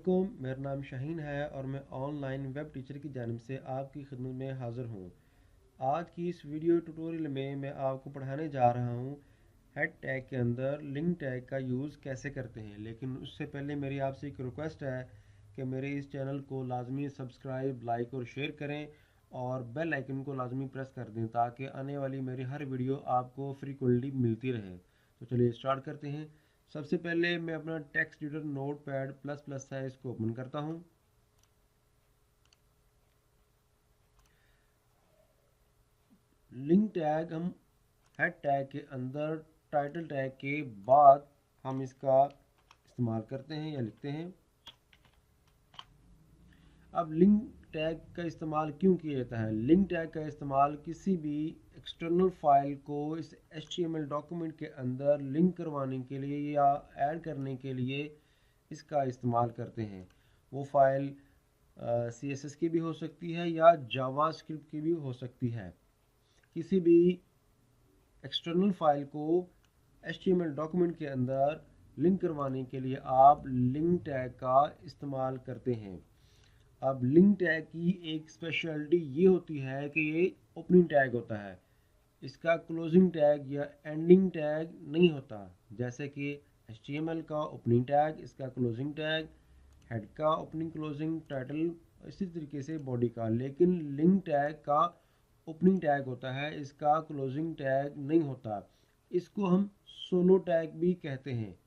अस्सलामुअलैकुम, मेरा नाम शाहीन है और मैं ऑनलाइन वेब टीचर की जानिब से आपकी खिदमत में हाज़िर हूँ। आज की इस वीडियो ट्यूटोरियल में मैं आपको पढ़ाने जा रहा हूँ हेड टैग के अंदर लिंक टैग का यूज़ कैसे करते हैं। लेकिन उससे पहले मेरी आपसे एक रिक्वेस्ट है कि मेरे इस चैनल को लाजमी सब्सक्राइब, लाइक और शेयर करें और बेल आइकन को लाजमी प्रेस कर दें ताकि आने वाली मेरी हर वीडियो आपको फ्रीक्वेंटली मिलती रहे। तो चलिए स्टार्ट करते हैं। सबसे पहले मैं अपना text editor notepad plus plus है इसको ओपन करता हूं। लिंक टैग हम हेड टैग के अंदर टाइटल टैग के बाद हम इसका इस्तेमाल करते हैं या लिखते हैं। अब लिंक टैग का इस्तेमाल क्यों किया जाता है? लिंक टैग का इस्तेमाल किसी भी एक्सटर्नल फाइल को इस HTML डॉक्यूमेंट के अंदर लिंक करवाने के लिए या ऐड करने के लिए इसका इस्तेमाल करते हैं। वो फाइल CSS की भी हो सकती है या जावास्क्रिप्ट की भी हो सकती है। किसी भी एक्सटर्नल फाइल को HTML डॉक्यूमेंट के अंदर लिंक करवाने के लिए आप लिंक टैग का इस्तेमाल करते हैं। अब लिंक टैग की एक स्पेशलिटी ये होती है कि ये ओपनिंग टैग होता है, इसका क्लोजिंग टैग या एंडिंग टैग नहीं होता। जैसे कि HTML का ओपनिंग टैग, इसका क्लोजिंग टैग, हेड का ओपनिंग क्लोजिंग, टाइटल, इसी तरीके से बॉडी का। लेकिन लिंक टैग का ओपनिंग टैग होता है, इसका क्लोजिंग टैग नहीं होता। इसको हम सोलो टैग भी कहते हैं।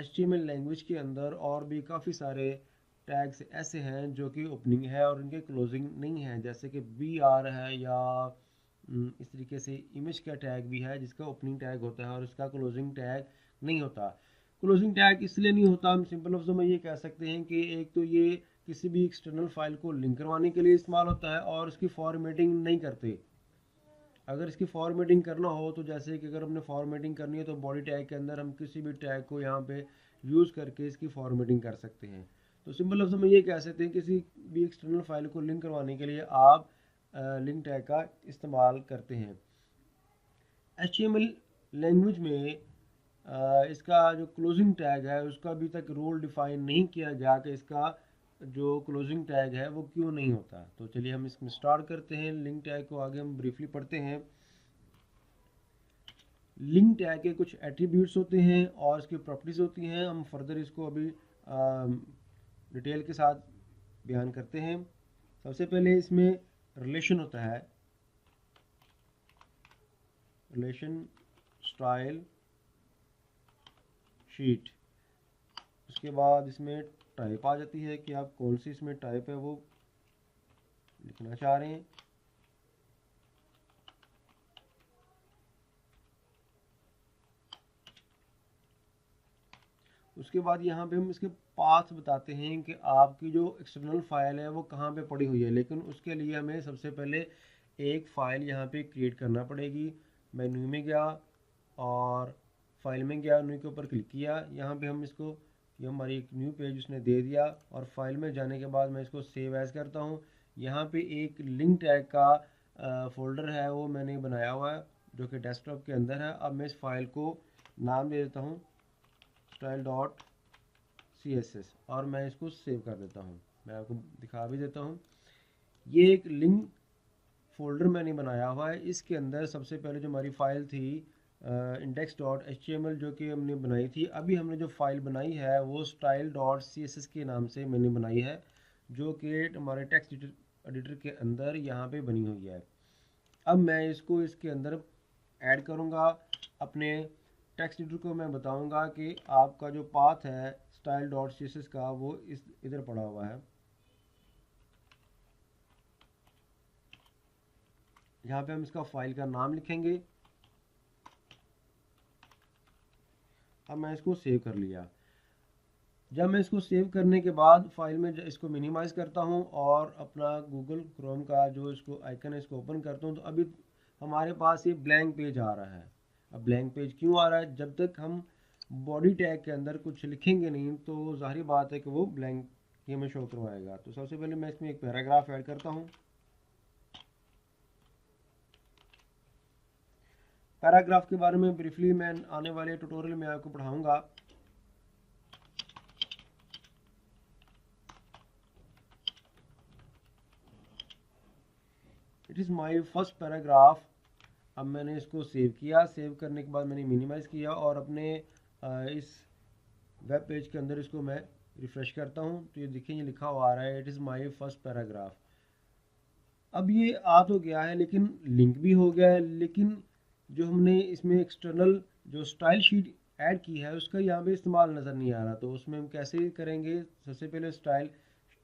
HTML लैंग्वेज के अंदर और भी काफ़ी सारे टैग्स ऐसे हैं जो कि ओपनिंग है और उनके क्लोजिंग नहीं है, जैसे कि BR है या इस तरीके से इमेज का टैग भी है जिसका ओपनिंग टैग होता है और उसका क्लोजिंग टैग नहीं होता। क्लोजिंग टैग इसलिए नहीं होता, हम सिंपल लफ्ज़ों में ये कह सकते हैं कि एक तो ये किसी भी एक्सटर्नल फाइल को लिंक करवाने के लिए इस्तेमाल होता है और उसकी फॉर्मेटिंग नहीं करते। अगर इसकी फॉर्मेटिंग करना हो तो जैसे कि अगर हमने फॉर्मेटिंग करनी है तो बॉडी टैग के अंदर हम किसी भी टैग को यहाँ पे यूज़ करके इसकी फॉर्मेटिंग कर सकते हैं। तो सिंपल लफ्ज़ों में ये कह सकते हैं किसी भी एक्सटर्नल फाइल को लिंक करवाने के लिए आप लिंक टैग का इस्तेमाल करते हैं। HTML लैंग्वेज में इसका जो क्लोजिंग टैग है उसका अभी तक रोल डिफाइन नहीं किया गया कि इसका जो क्लोजिंग टैग है वो क्यों नहीं होता। तो चलिए हम इसमें स्टार्ट करते हैं। लिंक टैग को आगे हम ब्रीफली पढ़ते हैं। लिंक टैग के कुछ एट्रीब्यूट्स होते हैं और इसकी प्रॉपर्टीज़ होती हैं। हम फर्दर इसको अभी डिटेल के साथ बयान करते हैं। सबसे पहले इसमें रिलेशन होता है, रिलेशन, स्टाइल, शीट। उसके बाद इसमें टाइप आ जाती है कि आप कौन सी इसमें टाइप है वो लिखना चाह रहे हैं। उसके बाद यहाँ पे हम इसके पाथ बताते हैं कि आपकी जो एक्सटर्नल फाइल है वो कहाँ पे पड़ी हुई है। लेकिन उसके लिए हमें सबसे पहले एक फ़ाइल यहाँ पे क्रिएट करना पड़ेगी। मैं न्यू में गया और फाइल में गया, न्यू के ऊपर क्लिक किया। यहाँ पे हम इसको, ये हमारी एक न्यू पेज उसने दे दिया और फाइल में जाने के बाद मैं इसको सेव एज़ करता हूँ। यहाँ पे एक लिंक टैग का फोल्डर है वो मैंने बनाया हुआ है जो कि डेस्कटॉप के अंदर है। अब मैं इस फाइल को नाम दे देता हूँ style.css और मैं इसको सेव कर देता हूँ। मैं आपको दिखा भी देता हूँ। ये एक लिंक फोल्डर मैंने बनाया हुआ है। इसके अंदर सबसे पहले जो हमारी फ़ाइल थी index.html जो कि हमने बनाई थी, अभी हमने जो फ़ाइल बनाई है वो style.css के नाम से मैंने बनाई है जो कि हमारे टेक्स्ट एडिटर के अंदर यहाँ पे बनी हुई है। अब मैं इसको इसके अंदर ऐड करूँगा। अपने टेक्स्ट एडिटर को मैं बताऊँगा कि आपका जो पाथ है style.css का वो इस इधर पड़ा हुआ है। यहाँ पे हम इसका फाइल का नाम लिखेंगे। अब मैं इसको सेव कर लिया। जब मैं इसको सेव करने के बाद फाइल में इसको मिनिमाइज़ करता हूँ और अपना गूगल क्रोम का जो इसको आइकन है इसको ओपन करता हूँ तो अभी हमारे पास ये ब्लैंक पेज आ रहा है। अब ब्लैंक पेज क्यों आ रहा है? जब तक हम बॉडी टैग के अंदर कुछ लिखेंगे नहीं तो जाहिर बात है कि वो ब्लैंक ही हमें शो करवाएगा। तो सबसे पहले मैं इसमें एक पैराग्राफ ऐड करता हूँ। पैराग्राफ के बारे में ब्रीफली मैं आने वाले ट्यूटोरियल में आपको पढ़ाऊँगा। It is my first paragraph. अब मैंने इसको सेव किया, सेव करने के बाद मैंने मिनिमाइज़ किया और अपने इस वेब पेज के अंदर इसको मैं रिफ़्रेश करता हूँ तो ये देखिए ये लिखा हुआ आ रहा है it is my first paragraph. अब ये आ तो गया है लेकिन लिंक भी हो गया है, लेकिन जो हमने इसमें एक्सटर्नल जो स्टाइल शीट ऐड की है उसका यहाँ पे इस्तेमाल नज़र नहीं आ रहा। तो उसमें हम कैसे करेंगे, सबसे पहले स्टाइल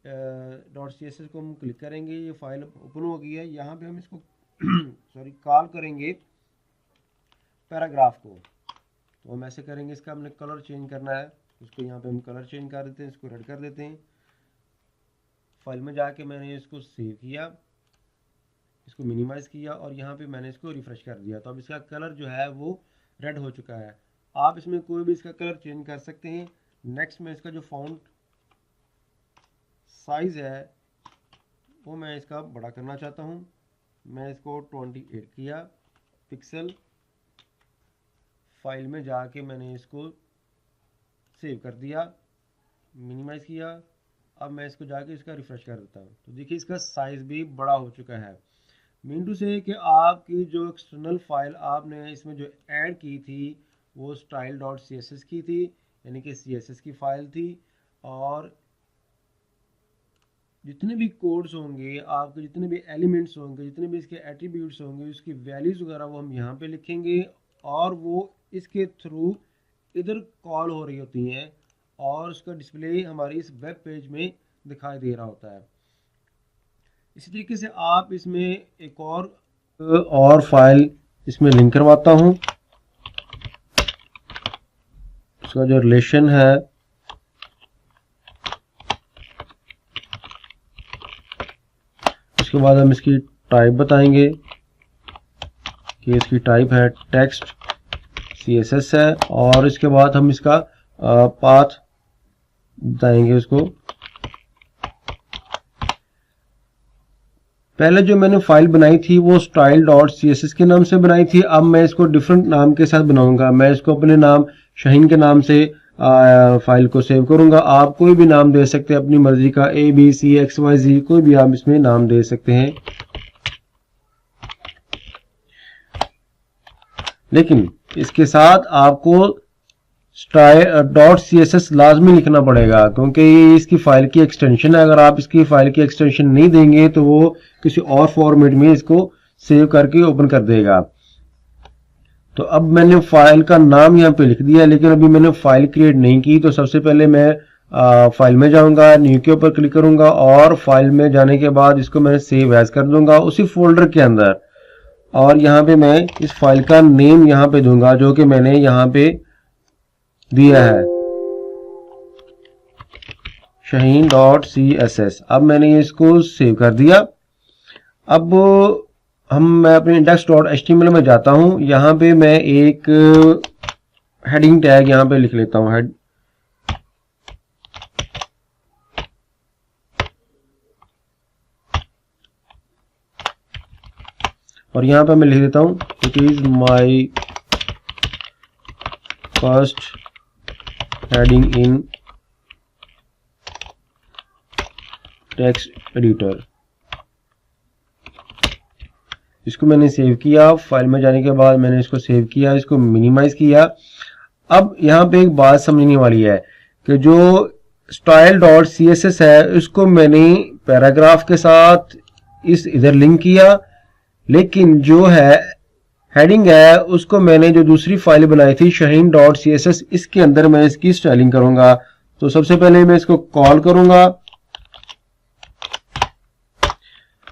.css को हम क्लिक करेंगे, ये फाइल ओपन हो गई है। यहाँ पे हम इसको सॉरी कॉल करेंगे पैराग्राफ को। तो हम ऐसे करेंगे, इसका हमने कलर चेंज करना है, उसको यहाँ पे हम कलर चेंज कर देते हैं, इसको रेड कर देते हैं। फाइल में जाके मैंने इसको सेव किया, इसको मिनिमाइज़ किया और यहाँ पे मैंने इसको रिफ़्रेश कर दिया। तो अब इसका कलर जो है वो रेड हो चुका है। आप इसमें कोई भी इसका कलर चेंज कर सकते हैं। नेक्स्ट में इसका जो फ़ॉन्ट साइज़ है वो मैं इसका बड़ा करना चाहता हूँ। मैं इसको 28 किया पिक्सल। फाइल में जाके मैंने इसको सेव कर दिया, मिनिमाइज़ किया। अब मैं इसको जाके इसका रिफ़्रेश कर देता हूँ तो देखिए इसका साइज़ भी बड़ा हो चुका है। मीन टू से कि आपकी जो एक्सटर्नल फाइल आपने इसमें जो ऐड की थी वो style.css की थी, यानी कि CSS की फ़ाइल थी। और जितने भी कोड्स होंगे, आपके जितने भी एलिमेंट्स होंगे, जितने भी इसके एट्रीब्यूट्स होंगे, उसकी वैल्यूज़ वगैरह वो हम यहाँ पे लिखेंगे और वो इसके थ्रू इधर कॉल हो रही होती हैं और उसका डिस्प्ले हमारी इस वेब पेज में दिखाई दे रहा होता है। इसी तरीके से आप इसमें एक और फाइल इसमें लिंक करवाता हूँ। उसका जो रिलेशन है उसके बाद हम इसकी टाइप बताएंगे कि इसकी टाइप है टेक्स्ट CSS है और इसके बाद हम इसका पाथ बताएंगे उसको। पहले जो मैंने फाइल बनाई थी वो style.css के नाम से बनाई थी। अब मैं इसको डिफरेंट नाम के साथ बनाऊंगा। मैं इसको अपने नाम शाहीन के नाम से फाइल को सेव करूंगा। आप कोई भी नाम दे सकते हैं अपनी मर्जी का, ABCXYZ कोई भी आप इसमें नाम दे सकते हैं। लेकिन इसके साथ आपको .css लाजमी लिखना पड़ेगा क्योंकि ये इसकी फाइल की एक्सटेंशन है। अगर आप इसकी फाइल की एक्सटेंशन नहीं देंगे तो वो किसी और फॉर्मेट में इसको सेव करके ओपन कर देगा। तो अब मैंने फाइल का नाम यहाँ पे लिख दिया, लेकिन अभी मैंने फाइल क्रिएट नहीं की। तो सबसे पहले मैं फाइल में जाऊंगा, न्यू के ऊपर क्लिक करूंगा और फाइल में जाने के बाद इसको मैं सेव एज कर दूंगा उसी फोल्डर के अंदर। और यहाँ पे मैं इस फाइल का नेम यहाँ पे दूंगा जो कि मैंने यहाँ पे दिया है shahin.css। अब मैंने इसको सेव कर दिया। अब मैं अपने index.html में जाता हूं। यहाँ पे मैं एक हेडिंग टैग यहाँ पे लिख लेता हूं, हेड। और यहाँ पे मैं लिख देता हूं it is my first heading in text editor. इसको मैंने सेव किया। फाइल में जाने के बाद मैंने इसको सेव किया, इसको मिनिमाइज किया। अब यहाँ पे एक बात समझने वाली है कि जो style.css है इसको मैंने पैराग्राफ के साथ इस इधर लिंक किया, लेकिन जो है हेडिंग है उसको मैंने जो दूसरी फाइल बनाई थी shahin.css इसके अंदर मैं इसकी स्टाइलिंग करूंगा। तो सबसे पहले मैं इसको कॉल करूंगा।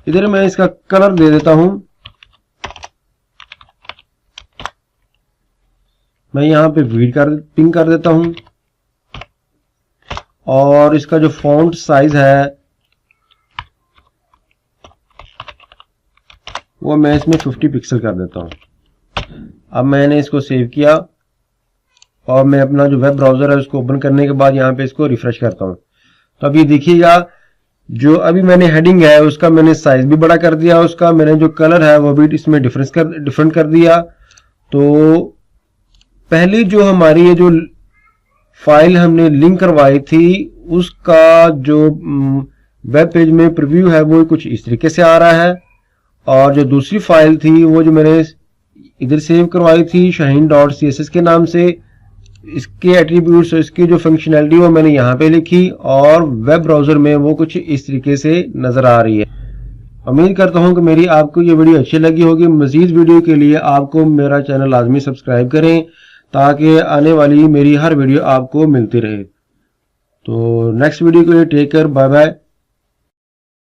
इधर मैं इसका कलर दे देता हूं। मैं यहाँ पे पिंक कर देता हूं और इसका जो फॉन्ट साइज है वो मैं इसमें 50 पिक्सल कर देता हूं। अब मैंने इसको सेव किया और मैं अपना जो वेब ब्राउजर है उसको ओपन करने के बाद यहाँ पे इसको रिफ्रेश करता हूं। तो अब ये देखिएगा जो अभी मैंने हेडिंग है उसका मैंने साइज भी बड़ा कर दिया, उसका मैंने जो कलर है वो भी इसमें डिफरेंट कर दिया। तो पहले जो हमारी ये जो फाइल हमने लिंक करवाई थी उसका जो वेब पेज में प्रीव्यू है वो कुछ इस तरीके से आ रहा है। और जो दूसरी फाइल थी वो जो मैंने इधर सेव करवाई थी shaheen.css के नाम से, इसके एट्रीब्यूट्स और इसकी जो फंक्शनैलिटी वो मैंने यहाँ पे लिखी और वेब ब्राउज़र में वो कुछ इस तरीके से नज़र आ रही है। उम्मीद करता हूँ कि मेरी आपको ये वीडियो अच्छी लगी होगी। मज़ीद वीडियो के लिए आपको मेरा चैनल लाजमी सब्सक्राइब करें ताकि आने वाली मेरी हर वीडियो आपको मिलती रहे। तो नेक्स्ट वीडियो के लिए टेक केयर, बाय बाय।